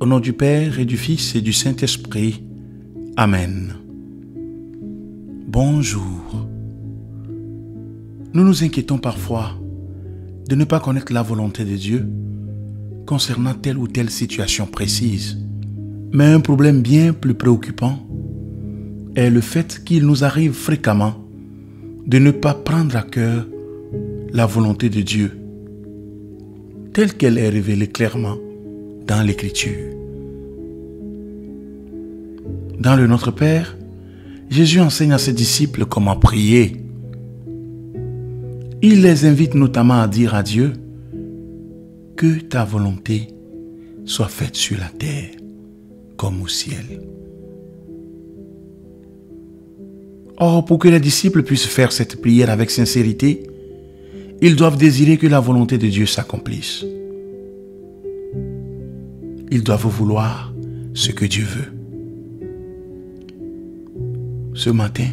Au nom du Père et du Fils et du Saint-Esprit. Amen. Bonjour. Nous nous inquiétons parfois de ne pas connaître la volonté de Dieu concernant telle ou telle situation précise. Mais un problème bien plus préoccupant est le fait qu'il nous arrive fréquemment de ne pas prendre à cœur la volonté de Dieu, telle qu'elle est révélée clairement dans l'Écriture. Dans le Notre Père, Jésus enseigne à ses disciples comment prier. Il les invite notamment à dire à Dieu que ta volonté soit faite sur la terre comme au ciel. Or, pour que les disciples puissent faire cette prière avec sincérité, ils doivent désirer que la volonté de Dieu s'accomplisse. Ils doivent vouloir ce que Dieu veut. Ce matin,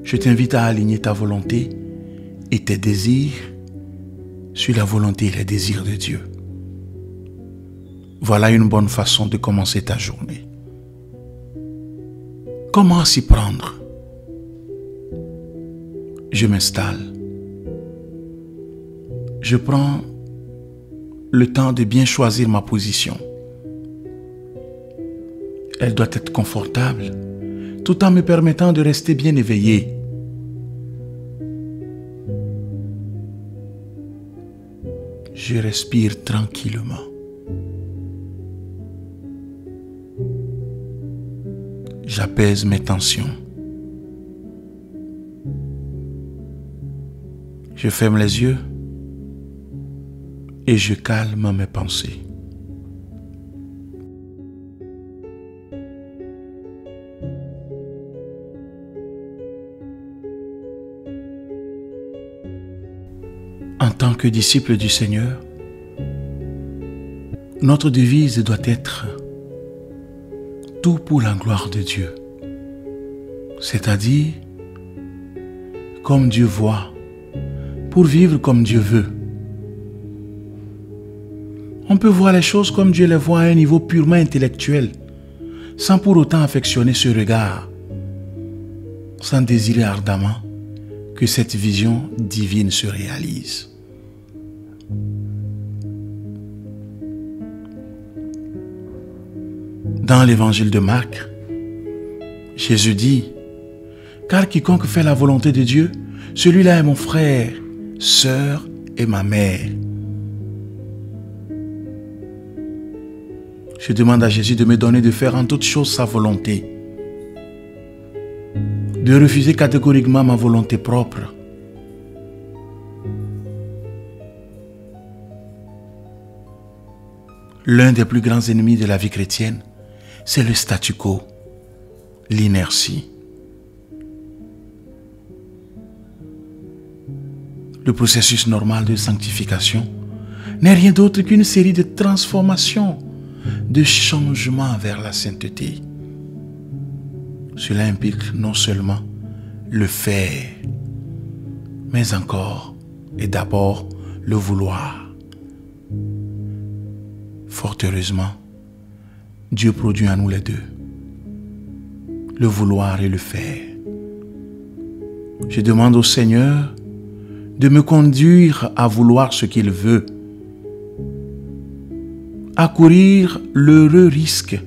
je t'invite à aligner ta volonté et tes désirs sur la volonté et les désirs de Dieu. Voilà une bonne façon de commencer ta journée. Comment s'y prendre? Je m'installe. Je prends le temps de bien choisir ma position. Elle doit être confortable, tout en me permettant de rester bien éveillé. Je respire tranquillement. J'apaise mes tensions. Je ferme les yeux et je calme mes pensées. En tant que disciple du Seigneur, notre devise doit être tout pour la gloire de Dieu, c'est-à-dire comme Dieu voit, pour vivre comme Dieu veut. On peut voir les choses comme Dieu les voit à un niveau purement intellectuel, sans pour autant affectionner ce regard, sans désirer ardemment que cette vision divine se réalise. Dans l'évangile de Marc, Jésus dit « Car quiconque fait la volonté de Dieu, celui-là est mon frère, sœur et ma mère. » Je demande à Jésus de me donner de faire en toute chose sa volonté, de refuser catégoriquement ma volonté propre. L'un des plus grands ennemis de la vie chrétienne, c'est le statu quo, l'inertie. Le processus normal de sanctification n'est rien d'autre qu'une série de transformations, de changements vers la sainteté. Cela implique non seulement le faire, mais encore et d'abord le vouloir. Fort heureusement, Dieu produit en nous les deux, le vouloir et le faire. Je demande au Seigneur de me conduire à vouloir ce qu'il veut, à courir l'heureux risque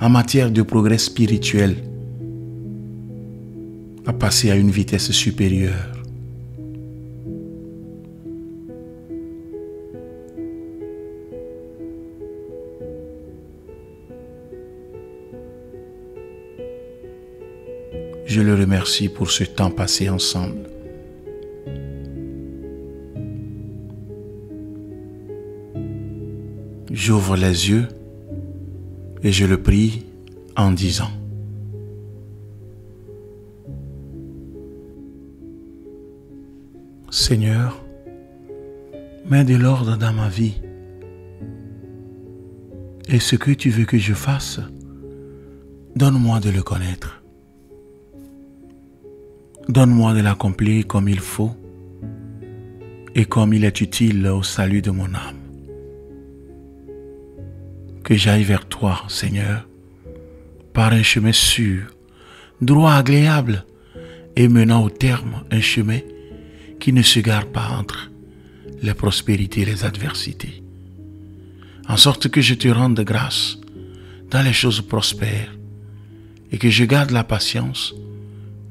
en matière de progrès spirituel, à passer à une vitesse supérieure. Je le remercie pour ce temps passé ensemble. J'ouvre les yeux et je le prie en disant: Seigneur, mets de l'ordre dans ma vie. Et ce que tu veux que je fasse, donne-moi de le connaître. Donne-moi de l'accomplir comme il faut et comme il est utile au salut de mon âme. que j'aille vers toi, Seigneur, par un chemin sûr, droit, agréable, et menant au terme un chemin qui ne se gare pas entre les prospérités et les adversités. En sorte que je te rende grâce dans les choses prospères et que je garde la patience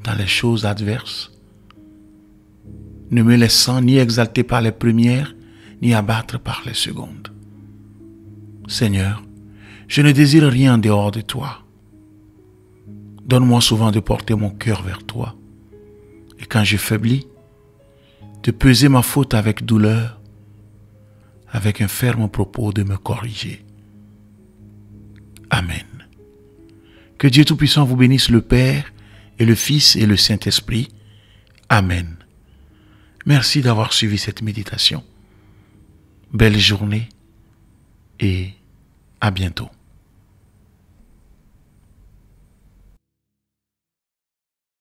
dans les choses adverses, ne me laissant ni exalter par les premières, ni abattre par les secondes. Seigneur, je ne désire rien en dehors de toi. Donne-moi souvent de porter mon cœur vers toi. Et quand je faiblis, de peser ma faute avec douleur, avec un ferme propos de me corriger. Amen. Que Dieu Tout-Puissant vous bénisse, le Père et le Fils et le Saint-Esprit. Amen. Merci d'avoir suivi cette méditation. Belle journée et à bientôt.